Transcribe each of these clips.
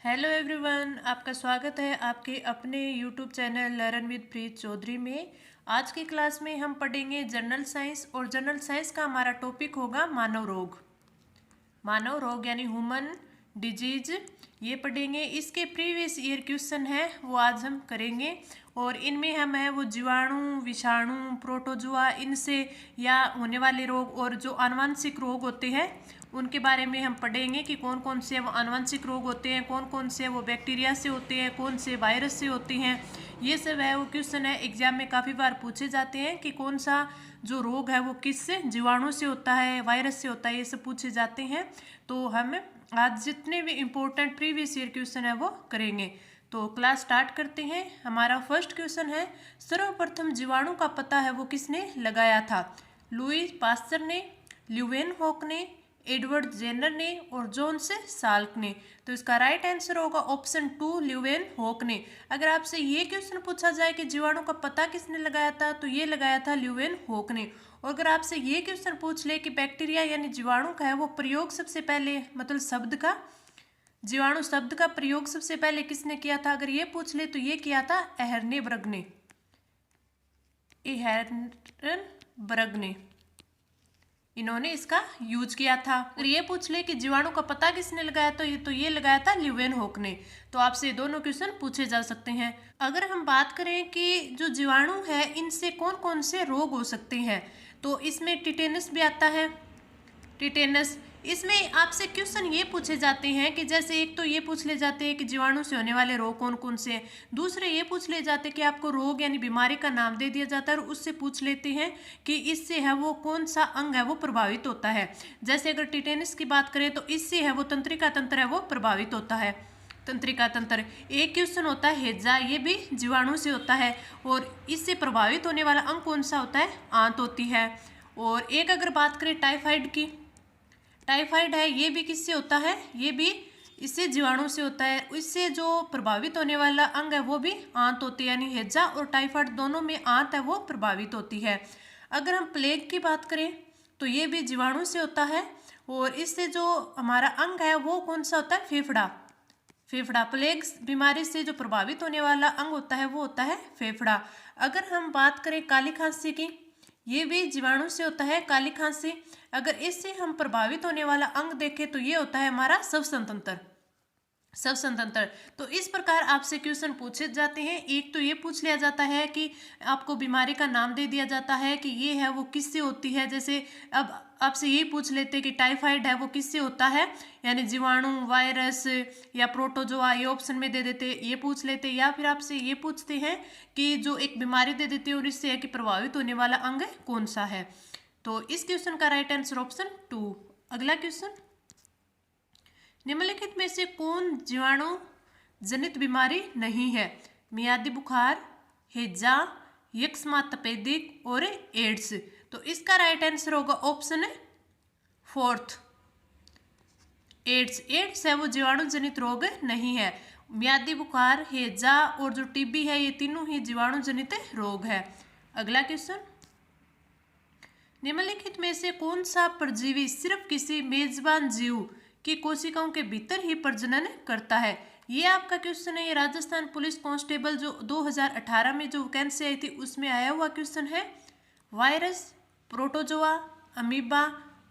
Hello everyone, आपका स्वागत है आपके अपने यूट्यूब चैनल लर्न विद प्रीत चौधरी में। आज की क्लास में हम पढ़ेंगे जनरल साइंस और जनरल साइंस का हमारा टॉपिक होगा मानव रोग। मानव रोग यानी ह्यूमन डिजीज ये पढ़ेंगे। इसके प्रीवियस ईयर क्वेश्चन है वो आज हम करेंगे और इनमें हम है वो जीवाणु, विषाणु, प्रोटोजुआ इनसे या होने वाले रोग और जो आनुवंशिक रोग होते हैं उनके बारे में हम पढ़ेंगे कि कौन कौन से वो आनुवंशिक रोग होते हैं, कौन कौन से वो बैक्टीरिया से होते हैं, कौन से वायरस से होते हैं। ये सब है वो क्वेश्चन है एग्जाम में काफ़ी बार पूछे जाते हैं कि कौन सा जो रोग है वो किस से, जीवाणु से होता है, वायरस से होता है, ये सब पूछे जाते हैं। तो हम आज जितने भी इम्पोर्टेंट प्रीवियस ईयर क्वेश्चन है वो करेंगे। तो क्लास स्टार्ट करते हैं। हमारा फर्स्ट क्वेश्चन है, सर्वप्रथम जीवाणु का पता है वो किसने लगाया था? लुईस पास्चर ने, ल्यूवेनहॉक ने, एडवर्ड जेनर ने और जॉन से साल्क ने। तो इसका राइट आंसर होगा ऑप्शन 2 ल्यूवेनहॉक ने। अगर आपसे ये क्वेश्चन पूछा जाए कि जीवाणु का पता किसने लगाया था तो ये लगाया था ल्यूवेनहॉक ने। और अगर आपसे ये क्वेश्चन पूछ ले कि बैक्टीरिया यानी जीवाणु का है वो प्रयोग सबसे पहले, मतलब शब्द का, जीवाणु शब्द का प्रयोग सबसे पहले किसने किया था, अगर ये पूछ ले तो ये किया था एहरनेबर्ग ने। एहरनबर्ग ने इन्होंने इसका यूज किया था। अगर ये पूछ ले कि जीवाणु का पता किसने लगाया तो ये लगाया था ल्यूवेनहॉक ने। तो आपसे दोनों क्वेश्चन पूछे जा सकते हैं। अगर हम बात करें कि जो जीवाणु है इनसे कौन कौन से रोग हो सकते हैं तो इसमें टिटेनस भी आता है। टिटेनस, इसमें आपसे क्वेश्चन ये पूछे जाते हैं कि जैसे एक तो ये पूछ ले जाते हैं कि जीवाणु से होने वाले रोग कौन कौन से हैं, दूसरे ये पूछ ले जाते हैं कि आपको रोग यानी बीमारी का नाम दे दिया जाता है और उससे पूछ लेते हैं कि इससे है वो कौन सा अंग है वो प्रभावित होता है। जैसे अगर टिटेनस की बात करें तो इससे है वो तंत्रिका तंत्र है वो प्रभावित होता है। तंत्रिका तंत्र। एक क्वेश्चन होता है हैजा, ये भी जीवाणु से होता है और इससे प्रभावित होने वाला अंग कौन सा होता है? आंत होती है। और एक अगर बात करें टाइफाइड की, टाइफाइड है ये भी किससे होता है? ये भी इससे जीवाणु से होता है। इससे जो प्रभावित होने वाला अंग है वो भी आंत होती है, यानी हैजा और टाइफाइड दोनों में आंत है वो प्रभावित होती है। अगर हम प्लेग की बात करें तो ये भी जीवाणु से होता है और इससे जो हमारा अंग है वो कौन सा होता है? फेफड़ा। फेफड़ा, प्लेग बीमारी से जो प्रभावित होने वाला अंग होता है वो होता है फेफड़ा। अगर हम बात करें काली खांसी की, ये भी जीवाणु से होता है काली खांसी। अगर इससे हम प्रभावित होने वाला अंग देखें तो ये होता है हमारा श्वसन तंत्र। श्वसन तंत्र। तो इस प्रकार आपसे क्वेश्चन पूछे जाते हैं। एक तो ये पूछ लिया जाता है कि आपको बीमारी का नाम दे दिया जाता है कि ये है वो किससे होती है। जैसे अब आपसे यही पूछ लेते हैं कि टाइफाइड है वो किससे होता है, यानी जीवाणु, वायरस या प्रोटोजोआ, ये ऑप्शन में दे देते, ये पूछ लेते। या फिर आपसे ये पूछते हैं कि जो एक बीमारी दे देते हैं और इससे है कि प्रभावित होने वाला अंग कौन सा है। तो इस क्वेश्चन का राइट आंसर ऑप्शन 2। अगला क्वेश्चन, निम्नलिखित में से कौन जीवाणु जनित बीमारी नहीं है? मियादी बुखार, हैजा, यक्ष्मा तपेदिक और एड्स। तो इसका राइट आंसर होगा ऑप्शन 4, एड्स। एड्स है वो जीवाणु जनित रोग नहीं है। मियादी बुखार, हैजा और जो टीबी है ये तीनों ही जीवाणु जनित रोग है। अगला क्वेश्चन, निम्नलिखित में से कौन सा परजीवी सिर्फ किसी मेजबान जीव की कोशिकाओं के भीतर ही प्रजनन करता है? ये आपका क्वेश्चन है। ये राजस्थान पुलिस कांस्टेबल जो 2018 में जो वैकेंसी आई थी उसमें आया हुआ क्वेश्चन है। वायरस, प्रोटोजोआ, अमीबा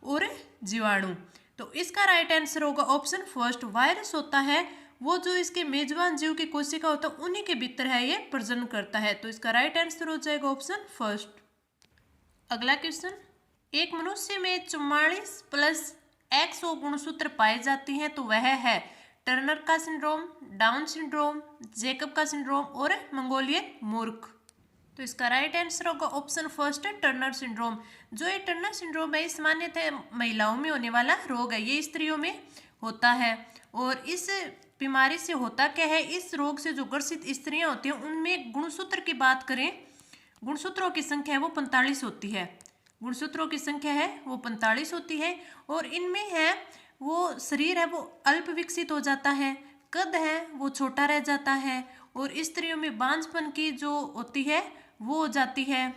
और जीवाणु। तो इसका राइट आंसर होगा ऑप्शन 1। वायरस होता है वो जो इसके मेजबान जीव की कोशिका होता है उन्हीं के भीतर है ये प्रजनन करता है। तो इसका राइट आंसर हो जाएगा ऑप्शन 1। अगला क्वेश्चन, एक मनुष्य में 44+X गुणसूत्र पाए जाते हैं तो वह है टर्नर का सिंड्रोम, डाउन सिंड्रोम, जैकब का सिंड्रोम और मंगोलियन मूर्ख। तो इसका राइट आंसर होगा ऑप्शन 1 टर्नर सिंड्रोम। जो ये टर्नर सिंड्रोम है सामान्यतः महिलाओं में होने वाला रोग है, ये स्त्रियों में होता है। और इस बीमारी से होता क्या है, इस रोग से जो ग्रसित स्त्रियां होती हैं उनमें गुणसूत्र की बात करें, गुणसूत्रों की संख्या है वो 45 होती है। गुणसूत्रों की संख्या है वो 45 होती है और इनमें है वो शरीर है वो अल्प विकसित हो जाता है, कद है वो छोटा रह जाता है और स्त्रियों में बांझपन की जो होती है वो हो जाती है।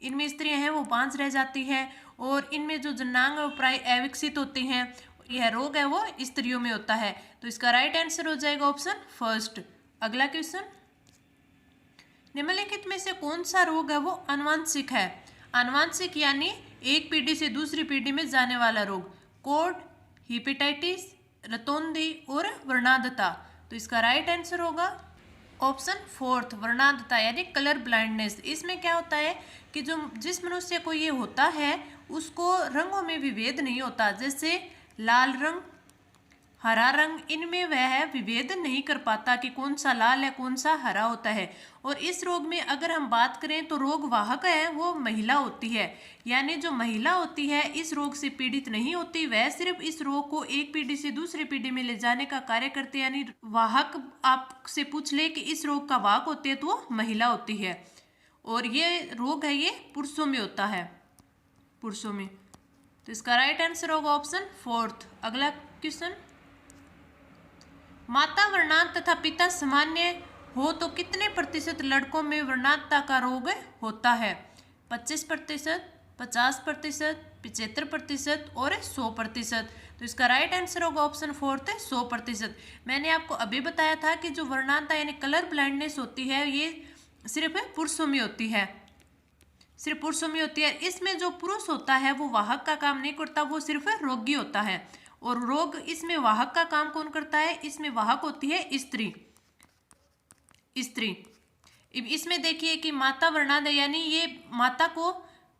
इनमें स्त्रियां हैं वो बांझ रह जाती है और इनमें जो जनांग है वो प्राय अविकसित होते हैं। यह रोग है वो स्त्रियों में होता है। तो इसका राइट आंसर हो जाएगा ऑप्शन फर्स्ट। अगला क्वेश्चन, निम्नलिखित में से कौन सा रोग है वो आनुवांशिक है? आनुवांशिक यानी एक पीढ़ी से दूसरी पीढ़ी में जाने वाला रोग। कोढ़, हिपेटाइटिस, रतौंधी और वर्णांधता। तो इसका राइट आंसर होगा ऑप्शन फोर्थ, वर्णांधता यानी कलर ब्लाइंडनेस। इसमें क्या होता है कि जिस मनुष्य को ये होता है उसको रंगों में विभेद नहीं होता, जैसे लाल रंग, हरा रंग, इनमें वह विभेद नहीं कर पाता कि कौन सा लाल है कौन सा हरा होता है। और इस रोग में अगर हम बात करें तो रोग वाहक है वो महिला होती है, यानी जो महिला होती है इस रोग से पीड़ित नहीं होती, वह सिर्फ इस रोग को एक पीढ़ी से दूसरी पीढ़ी में ले जाने का कार्य करती है। यानी वाहक आपसे पूछ ले कि इस रोग का वाहक होती है तो वो महिला होती है। और ये रोग है ये पुरुषों में होता है, पुरुषों में। तो इसका राइट आंसर होगा ऑप्शन फोर्थ। अगला क्वेश्चन, माता वर्णांत तथा पिता सामान्य हो तो कितने प्रतिशत लड़कों में वर्णांतता का रोग होता है? 25%, 50%, 75% और 100%। तो इसका राइट आंसर होगा ऑप्शन फोर्थ है 100%। मैंने आपको अभी बताया था कि जो वर्णांतता यानी कलर ब्लाइंडनेस होती है ये सिर्फ पुरुषों में होती है, सिर्फ पुरुषों में होती है। इसमें जो पुरुष होता है वो वाहक का काम नहीं करता, वो सिर्फ रोगी होता है। और रोग इसमें वाहक का काम कौन करता है? इसमें वाहक होती है स्त्री, स्त्री। इसमें देखिए कि माता वर्णांत यानी ये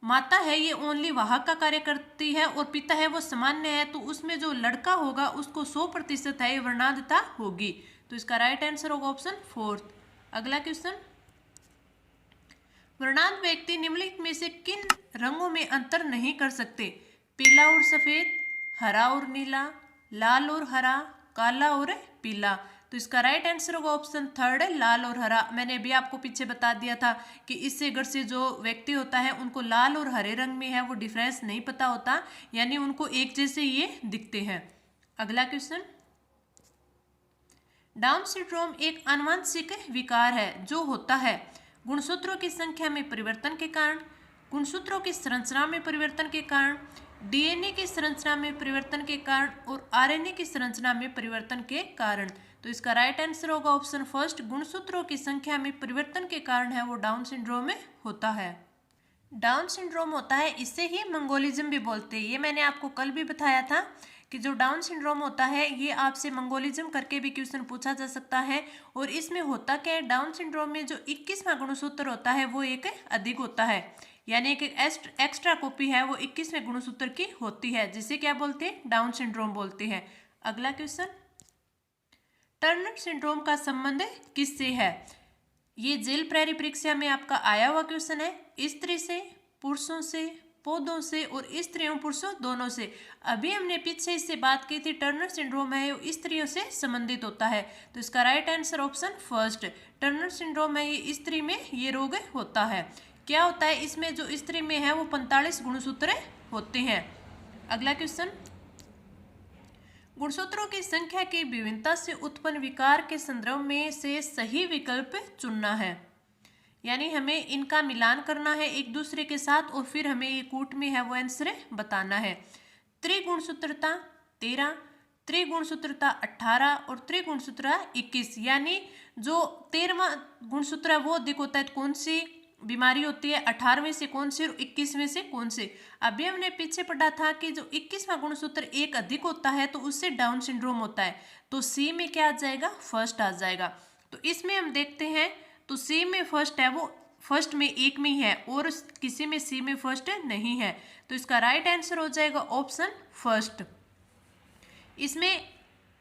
माता है ये ओनली वाहक का कार्य करती है और पिता है वो सामान्य है, तो उसमें जो लड़का होगा उसको 100% है वर्णांतता होगी। तो इसका राइट आंसर होगा ऑप्शन फोर्थ। अगला क्वेश्चन, वर्णांत व्यक्ति निम्नलिखित में से किन रंगों में अंतर नहीं कर सकते? पीला और सफेद, हरा और नीला, लाल और हरा, काला और पीला। तो इसका राइट आंसर होगा ऑप्शन थर्ड है लाल और हरा। मैंने अभी आपको पीछे बता दिया था कि इससे अगर से जो व्यक्ति होता है उनको लाल और हरे रंग में है वो डिफरेंस नहीं पता होता, यानी उनको एक जैसे ये दिखते हैं। अगला क्वेश्चन, डाउन सिंड्रोम एक आनुवंशिक विकार है जो होता है गुणसूत्रों की संख्या में परिवर्तन के कारण, गुणसूत्रों की संरचना में परिवर्तन के कारण, डीएनए की संरचना में परिवर्तन के कारण और आरएनए की संरचना में परिवर्तन के कारण। तो इसका राइट आंसर होगा ऑप्शन फर्स्ट, गुणसूत्रों की संख्या में परिवर्तन के कारण है वो डाउन सिंड्रोम में होता है। डाउन सिंड्रोम होता है इससे ही मंगोलिज्म भी बोलते हैं। ये मैंने आपको कल भी बताया था कि जो डाउन सिंड्रोम होता है ये आपसे मंगोलिज्म करके भी क्वेश्चन पूछा जा सकता है। और इसमें होता क्या है, डाउन सिंड्रोम में जो 21वां गुणसूत्र होता है वो एक अधिक होता है, यानी एक एक्स्ट्रा कॉपी है वो 21वें गुणसूत्र की होती है, जिसे क्या बोलते हैं? डाउन सिंड्रोम बोलते हैं। अगला क्वेश्चन, टर्नर सिंड्रोम का संबंध किससे है? ये जेल प्रेरी परीक्षा में आपका आया हुआ क्वेश्चन है। स्त्री से, पुरुषों से, पौधों से और स्त्रियों पुरुषों दोनों से। अभी हमने पीछे इससे बात की थी, टर्नर सिंड्रोम है वो स्त्रियों से संबंधित होता है। तो इसका right answer option first, Turner syndrome है ये स्त्री में ये रोग होता है। क्या होता है इसमें, जो स्त्री में है वो 45 गुणसूत्र होते हैं। अगला क्वेश्चन, गुणसूत्रों की संख्या की विभिन्नता से उत्पन्न विकार के संदर्भ में से सही विकल्प चुनना है, यानी हमें इनका मिलान करना है एक दूसरे के साथ और फिर हमें ये कूट में है वो आंसर बताना है। त्रिगुणसूत्रता 13, त्रिगुणसूत्रता 18 और त्रिगुणसूत्रता 21, यानी जो 13वां गुणसूत्र है वो अधिक होता है तो कौन सी बीमारी होती है? 18वें से कौन से और 21वें से कौन से? अभी हमने पीछे पढ़ा था कि जो 21वां गुणसूत्र एक अधिक होता है तो उससे डाउन सिंड्रोम होता है, तो सी में क्या आ जाएगा? फर्स्ट आ जाएगा। तो इसमें हम देखते हैं तो सी में फर्स्ट है वो फर्स्ट में एक में ही है और किसी में सी में फर्स्ट नहीं है, तो इसका राइट आंसर हो जाएगा ऑप्शन फर्स्ट। इसमें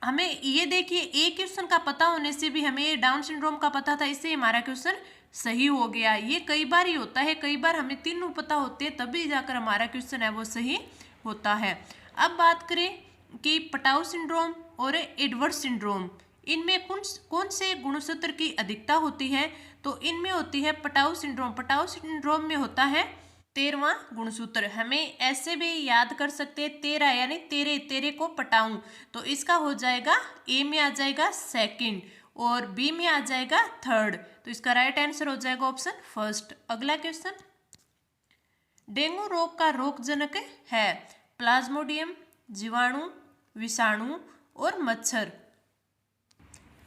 हमें ये देखिए एक क्वेश्चन का पता होने से भी हमें डाउन सिंड्रोम का पता था, इससे हमारा क्वेश्चन सही हो गया। ये कई बार ही होता है, कई बार हमें तीनों पता होते हैं तभी जाकर हमारा क्वेश्चन है वो सही होता है। अब बात करें कि पटाउ सिंड्रोम और एडवर्ड सिंड्रोम, इनमें कौन से गुणसूत्र की अधिकता होती है? तो इनमें होती है पटाउ सिंड्रोम। पटाउ सिंड्रोम में होता है 13वां गुणसूत्र। हमें ऐसे भी याद कर सकते हैं 13 यानी तेरे को पटाऊं, तो इसका हो जाएगा ए में आ जाएगा सेकंड और बी में आ जाएगा थर्ड, तो इसका राइट आंसर हो जाएगा ऑप्शन फर्स्ट। अगला क्वेश्चन, डेंगू रोग का रोगजनक है प्लाज्मोडियम, जीवाणु, विषाणु और मच्छर।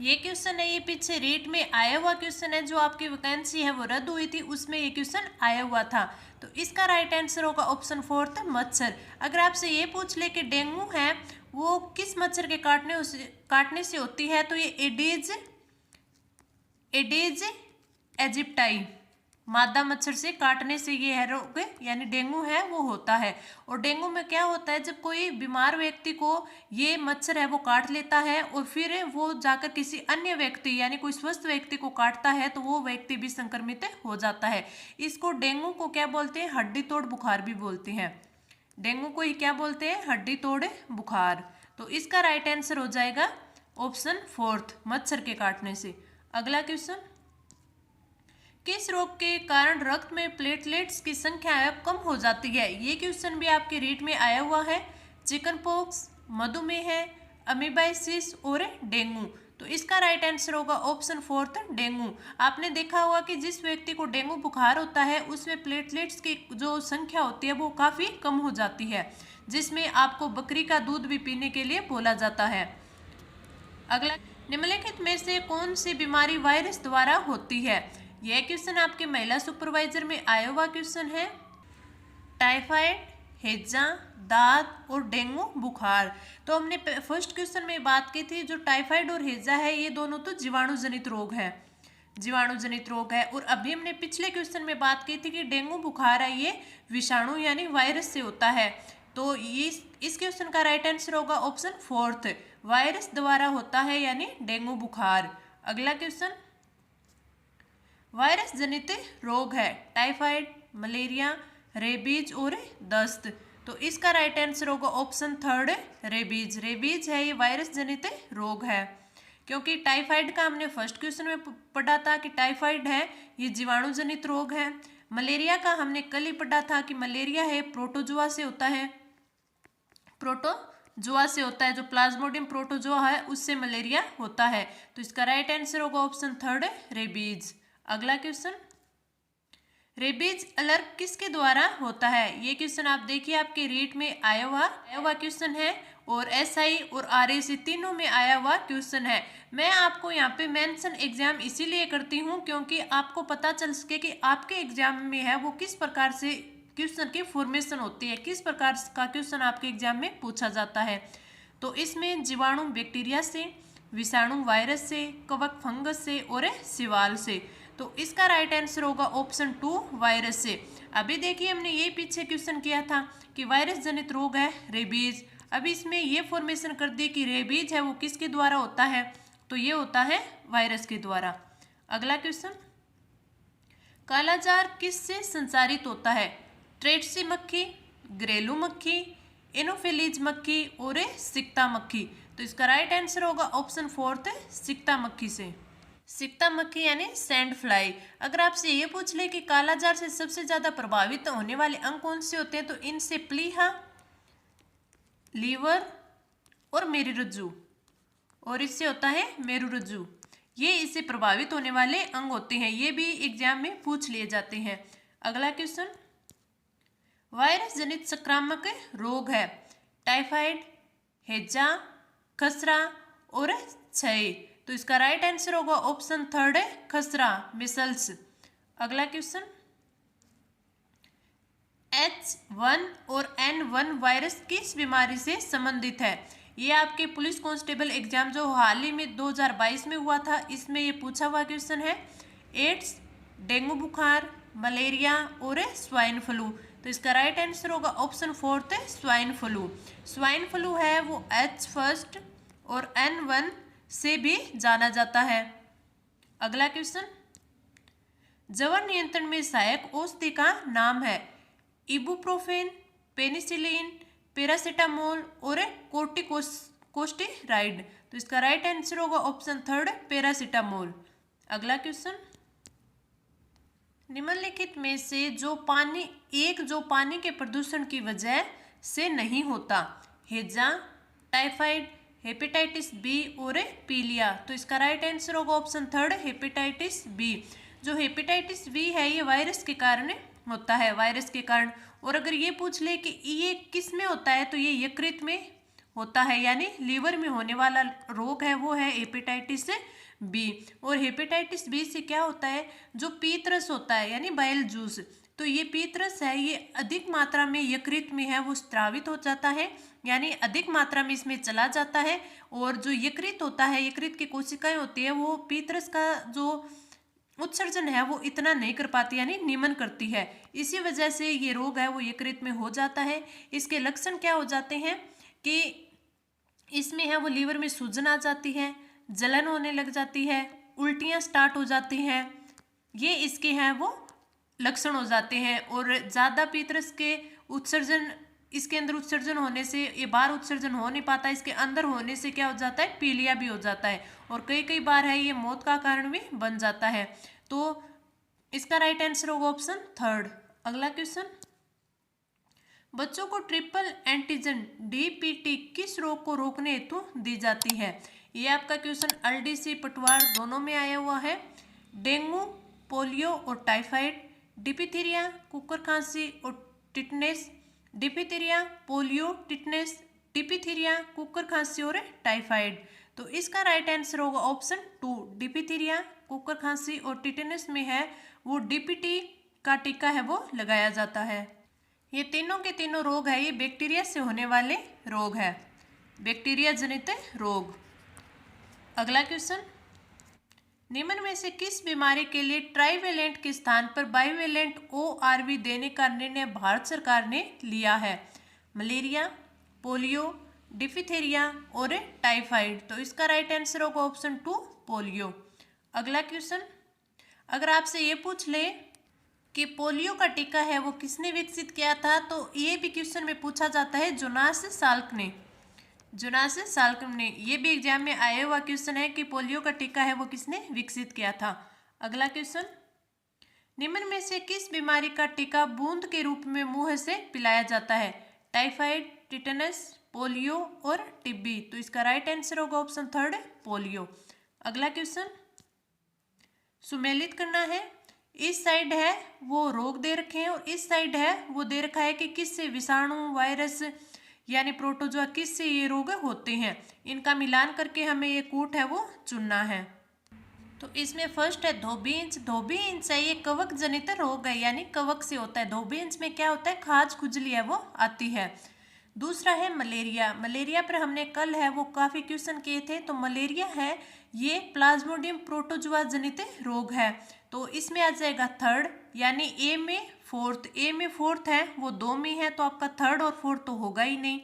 ये क्वेश्चन है, ये पीछे रीट में आया हुआ क्वेश्चन है, जो आपकी वैकेंसी है वो रद्द हुई थी, उसमें ये क्वेश्चन आया हुआ था। तो इसका राइट आंसर होगा ऑप्शन 4 मच्छर। अगर आपसे ये पूछ ले कि डेंगू है वो किस मच्छर के काटने से होती है, तो ये एडीज एजिप्टाई मादा मच्छर से काटने से ये है रोग यानी डेंगू है वो होता है। और डेंगू में क्या होता है, जब कोई बीमार व्यक्ति को ये मच्छर है वो काट लेता है और फिर वो जाकर किसी अन्य व्यक्ति यानी कोई स्वस्थ व्यक्ति को काटता है तो वो व्यक्ति भी संक्रमित हो जाता है। इसको डेंगू को क्या बोलते हैं, हड्डी तोड़ बुखार भी बोलते हैं। डेंगू को ही क्या बोलते हैं, हड्डी तोड़ बुखार। तो इसका राइट आंसर हो जाएगा ऑप्शन 4 मच्छर के काटने से। अगला क्वेश्चन, किस रोग के कारण रक्त में प्लेटलेट्स की संख्या कम हो जाती है? ये क्वेश्चन भी आपके रीट में आया हुआ है। चिकन पॉक्स, मधुमेह, अमीबाइसिस और डेंगू। तो इसका राइट आंसर होगा ऑप्शन 4 डेंगू। आपने देखा होगा कि जिस व्यक्ति को डेंगू बुखार होता है उसमें प्लेटलेट्स की जो संख्या होती है वो काफ़ी कम हो जाती है, जिसमें आपको बकरी का दूध भी पीने के लिए बोला जाता है। अगला, निम्नलिखित में से कौन सी बीमारी वायरस द्वारा होती है? यह क्वेश्चन आपके महिला सुपरवाइजर में आया हुआ क्वेश्चन है। टाइफाइड, हैजा, दाद और डेंगू बुखार। तो हमने फर्स्ट क्वेश्चन में बात की थी, जो टाइफाइड और हैजा है ये दोनों तो जीवाणु जनित रोग है, जीवाणु जनित रोग है। और अभी हमने पिछले क्वेश्चन में बात की थी कि डेंगू बुखार है ये विषाणु यानी वायरस से होता है। तो इस क्वेश्चन का राइट आंसर होगा ऑप्शन 4 वायरस द्वारा होता है यानी डेंगू बुखार। अगला क्वेश्चन, वायरस जनित रोग है टाइफाइड, मलेरिया, रेबीज और दस्त। तो इसका राइट आंसर होगा ऑप्शन 3 रेबीज। रेबीज है ये वायरस जनित रोग है, क्योंकि टाइफाइड का हमने फर्स्ट क्वेश्चन में पढ़ा था कि टाइफाइड है ये जीवाणु जनित रोग है। मलेरिया का हमने कल ही पढ़ा था कि मलेरिया है प्रोटोजुआ से होता है, प्रोटोजुआ से होता है, जो प्लाज्मोडियम प्रोटोजुआ है उससे मलेरिया होता है। तो इसका राइट आंसर होगा ऑप्शन 3 रेबीज। अगला क्वेश्चन, रेबीज अलर्ट किसके द्वारा होता है? ये क्वेश्चन आप देखिए आपके रीट में आया हुआ क्वेश्चन है और एसआई और आरएसी तीनों में आया हुआ क्वेश्चन है। मैं आपको यहाँ पे मेंशन एग्जाम इसीलिए करती हूँ क्योंकि आपको पता चल सके कि आपके एग्जाम में है वो किस प्रकार से क्वेश्चन की फॉर्मेशन होती है, किस प्रकार का क्वेश्चन आपके एग्जाम में पूछा जाता है। तो इसमें जीवाणु बैक्टीरिया से, विषाणु वायरस से, कवक फंगस से और शिवाल से। तो इसका राइट आंसर होगा ऑप्शन 2 वायरस से। अभी देखिए हमने ये पीछे क्वेश्चन किया था कि वायरस जनित रोग है रेबीज। अभी इसमें ये फॉर्मेशन कर दी कि रेबीज है वो किसके द्वारा होता है, तो ये होता है वायरस के द्वारा। अगला क्वेश्चन, कालाजार किससे संचारित होता है? ट्रेट्सी मक्खी, घरेलू मक्खी, एनोफिलीज मक्खी और सिक्ता मक्खी। तो इसका राइट आंसर होगा ऑप्शन 4 सिक्ता मक्खी से। सिक्ता मक्खी यानी सैंड फ्लाई। अगर आपसे ये पूछ ले कि कालाजार से सबसे ज्यादा प्रभावित होने वाले अंग कौन से होते हैं, तो इनसे प्लीहा, लीवर और मेरुरज्जु, और इससे होता है मेरुरज्जु, ये इससे प्रभावित होने वाले अंग होते हैं। ये भी एग्जाम में पूछ लिए जाते हैं। अगला क्वेश्चन, वायरस जनित संक्रामक रोग है टाइफाइड, हैजा, खसरा और क्षय। तो इसका राइट आंसर होगा ऑप्शन 3 खसरा, मिसल्स। अगला क्वेश्चन, H1 और N1 वायरस किस बीमारी से संबंधित है? ये आपके पुलिस कांस्टेबल एग्जाम जो हाल ही में 2022 में हुआ था, इसमें ये पूछा हुआ क्वेश्चन है। एड्स, डेंगू बुखार, मलेरिया और स्वाइन फ्लू। तो इसका राइट आंसर होगा option 4 swine flu. Swine flu है वो H1 और N1 से भी जाना जाता है। अगला क्वेश्चन, जवर नियंत्रण में सहायक औषधि का नाम है इबुप्रोफेन, पेनिसिलिन, पैरासीटामोल और कोर्टिकोस्टेरॉइड। तो इसका राइट आंसर होगा ऑप्शन 3 पैरासीटामोल। अगला क्वेश्चन, निम्नलिखित में से जो पानी के प्रदूषण की वजह से नहीं होता? हैजा, टाइफाइड, हेपेटाइटिस बी और पीलिया। तो इसका राइट आंसर होगा ऑप्शन 3 हेपेटाइटिस बी। जो हेपेटाइटिस बी है ये वायरस के कारण होता है, वायरस के कारण। और अगर ये पूछ ले कि ये किस में होता है, तो ये यकृत में होता है, यानी लीवर में होने वाला रोग है वो है हेपेटाइटिस बी। और हेपेटाइटिस बी से क्या होता है, जो पीतरस होता है यानी बाइल जूस, तो ये पीतरस है ये अधिक मात्रा में यकृत में है वो स्रावित हो जाता है, यानी अधिक मात्रा में इसमें चला जाता है। और जो यकृत होता है, यकृत की कोशिकाएं होती है, वो पीतरस का जो उत्सर्जन है वो इतना नहीं कर पाती, यानी निमन करती है। इसी वजह से ये रोग है वो यकृत में हो जाता है। इसके लक्षण क्या हो जाते हैं कि इसमें है वो लीवर में सूजन आ जाती है, जलन होने लग जाती है, उल्टियाँ स्टार्ट हो जाती हैं, ये इसके हैं वो लक्षण हो जाते हैं। और ज़्यादा पीतरस के उत्सर्जन, इसके अंदर उत्सर्जन होने से ये बाहर उत्सर्जन हो नहीं पाता, इसके अंदर होने से क्या हो जाता है, पीलिया भी हो जाता है, और कई कई बार है ये मौत का कारण भी बन जाता है। तो इसका राइट आंसर होगा ऑप्शन थर्ड। अगला क्वेश्चन, बच्चों को ट्रिपल एंटीजन डीपीटी किस रोग को रोकने हेतु दी जाती है? ये आपका क्वेश्चन एलडीसी पटवार दोनों में आया हुआ है। डेंगू, पोलियो और टाइफाइड, डिप्थीरिया, कुकर खांसी और tetanus, diphtheria, polio, tetanus, diphtheria, cooker खांसी और टाइफाइड। तो इसका राइट आंसर होगा ऑप्शन टू, डिप्थीरिया, कुकर खांसी और टिटनेस में है वो डीपीटी का टीका है वो लगाया जाता है। ये तीनों के तीनों रोग है ये बैक्टीरिया से होने वाले रोग है, बैक्टीरिया जनित रोग। अगला क्वेश्चन, निम्न में से किस बीमारी के लिए ट्राइवेलेंट के स्थान पर बाइवेलेंट ORV देने का निर्णय भारत सरकार ने लिया है? मलेरिया, पोलियो, डिप्थीरिया और टाइफाइड। तो इसका राइट आंसर होगा ऑप्शन टू, पोलियो। अगला क्वेश्चन, अगर आपसे ये पूछ ले कि पोलियो का टीका है वो किसने विकसित किया था, तो ये भी क्वेश्चन में पूछा जाता है, जोनास साल्क ने। जोनास साल्क ने, ये भी एग्जाम में आया हुआ क्वेश्चन है कि पोलियो का टीका है वो किसने विकसित किया था। अगला क्वेश्चन, निम्न में से किस बीमारी का टीका बूंद के रूप में मुंह से पिलाया जाता है? टाइफाइड, टिटनस, पोलियो और टीबी। तो इसका राइट आंसर होगा ऑप्शन थर्ड, पोलियो। अगला क्वेश्चन, सुमेलित करना है। इस साइड है वो रोग दे रखे हैं और इस साइड है वो दे रखा है कि किससे विषाणु, वायरस यानी प्रोटोजोआ किससे ये रोग होते हैं। इनका मिलान करके हमें ये कूट है वो चुनना है। तो इसमें फर्स्ट है धोबींस। धोबींस है ये कवक जनित रोग है, यानी कवक से होता है। धोबींस में क्या होता है, खाज खुजली है वो आती है। दूसरा है मलेरिया। मलेरिया पर हमने कल है वो काफ़ी क्वेश्चन किए थे। तो मलेरिया है ये प्लाज्मोडियम प्रोटोजुआ जनित रोग है। तो इसमें आ जाएगा थर्ड, यानी ए में फोर्थ। ए में फोर्थ है वो दो में है, तो आपका थर्ड और फोर्थ तो होगा ही नहीं,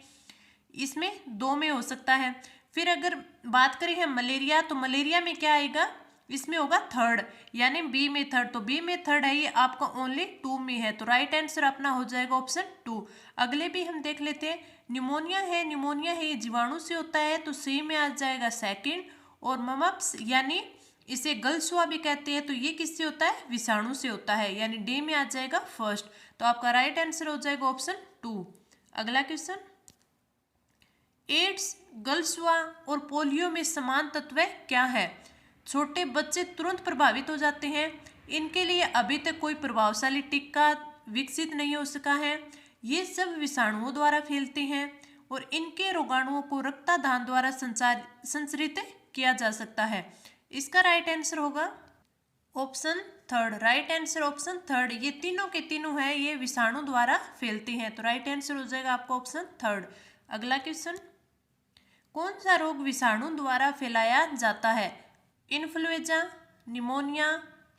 इसमें दो में हो सकता है। फिर अगर बात करें हम मलेरिया, तो मलेरिया में क्या आएगा, इसमें होगा थर्ड, यानी बी में थर्ड। तो बी में थर्ड है ये आपका ओनली टू में है, तो राइट आंसर अपना हो जाएगा ऑप्शन टू। अगले भी हम देख लेते हैं। निमोनिया है, निमोनिया है ये जीवाणु से होता है, तो सी में आ जाएगा सेकंड। और ममप्स यानी इसे गलसुआ भी कहते हैं, तो ये किससे होता है, विषाणु से होता है, यानी डी में आ जाएगा फर्स्ट। तो आपका राइट आंसर हो जाएगा ऑप्शन टू। अगला क्वेश्चन, एड्स, गलसुआ और पोलियो में समान तत्व क्या है? छोटे बच्चे तुरंत प्रभावित हो जाते हैं, इनके लिए अभी तक कोई प्रभावशाली टीका विकसित नहीं हो सका है, ये सब विषाणुओं द्वारा फैलते हैं और इनके रोगाणुओं को रक्तदान द्वारा संचरित किया जा सकता है। इसका राइट आंसर होगा option third. Right answer option third. ये तीनों के तीनों है ये विषाणु द्वारा फैलते हैं, तो राइट आंसर हो जाएगा आपका ऑप्शन थर्ड। अगला क्वेश्चन, कौन सा रोग विषाणु द्वारा फैलाया जाता है? इन्फ्लुएंजा, निमोनिया,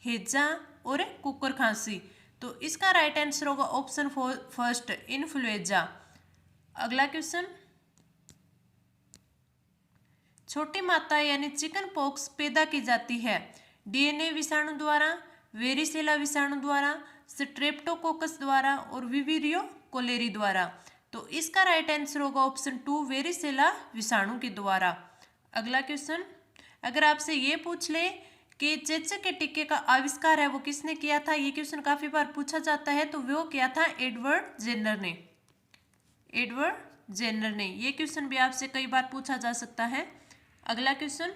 हैजा और कुकर खांसी। तो इसका राइट आंसर होगा ऑप्शन फर्स्ट, इन्फ्लुएंजा। अगला क्वेश्चन, छोटी माता यानी चिकन पॉक्स पैदा की जाती है DNA विषाणु द्वारा, वेरिसेला विषाणु द्वारा, स्ट्रेप्टोकोकस द्वारा और विविरियो कोलेरी द्वारा। तो इसका राइट आंसर होगा ऑप्शन टू, वेरिसेला विषाणु के द्वारा। अगला क्वेश्चन, अगर आपसे ये पूछ ले कि चेचक के टीके का आविष्कार है वो किसने किया था, ये क्वेश्चन काफ़ी बार पूछा जाता है, तो वो किया था एडवर्ड जेनर ने। एडवर्ड जेनर ने, ये क्वेश्चन भी आपसे कई बार पूछा जा सकता है। अगला क्वेश्चन,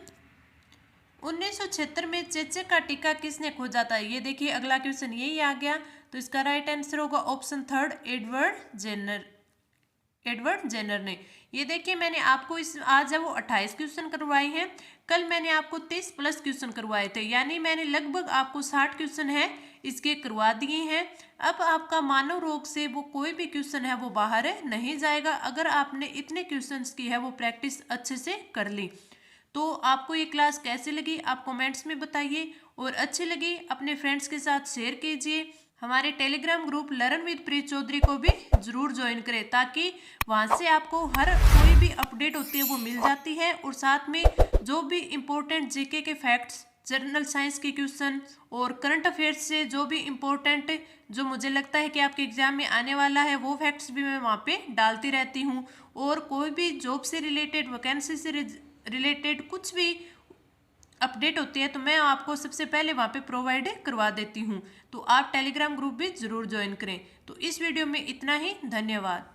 1976 में चेचक का टीका किसने खोजा था? ये देखिए अगला क्वेश्चन यही आ गया, तो इसका राइट आंसर होगा option third, Edward Jenner. Edward Jenner ने। ये देखिए मैंने आपको आज वो 28 क्वेश्चन करवाए हैं, कल मैंने आपको 23 प्लस क्वेश्चन करवाए थे, यानी मैंने लगभग आपको 60 क्वेश्चन है इसके करवा दिए हैं। अब आपका मानव रोग से वो कोई भी क्वेश्चन है वो बाहर नहीं जाएगा अगर आपने इतने क्वेश्चंस की है वो प्रैक्टिस अच्छे से कर ली। तो आपको ये क्लास कैसे लगी आप कमेंट्स में बताइए, और अच्छी लगी अपने फ्रेंड्स के साथ शेयर कीजिए। हमारे टेलीग्राम ग्रुप लर्न विद प्रीत चौधरी को भी ज़रूर ज्वाइन करें, ताकि वहाँ से आपको हर कोई भी अपडेट होती है वो मिल जाती है, और साथ में जो भी इम्पोर्टेंट जीके के फैक्ट्स, जनरल साइंस के क्वेश्चन और करंट अफेयर्स से जो भी इम्पोर्टेंट जो मुझे लगता है कि आपके एग्जाम में आने वाला है वो फैक्ट्स भी मैं वहाँ पे डालती रहती हूँ। और कोई भी जॉब से रिलेटेड, वैकेंसी से रिलेटेड कुछ भी अपडेट होती है तो मैं आपको सबसे पहले वहाँ पे प्रोवाइड करवा देती हूँ। तो आप टेलीग्राम ग्रुप भी ज़रूर ज्वाइन करें। तो इस वीडियो में इतना ही, धन्यवाद।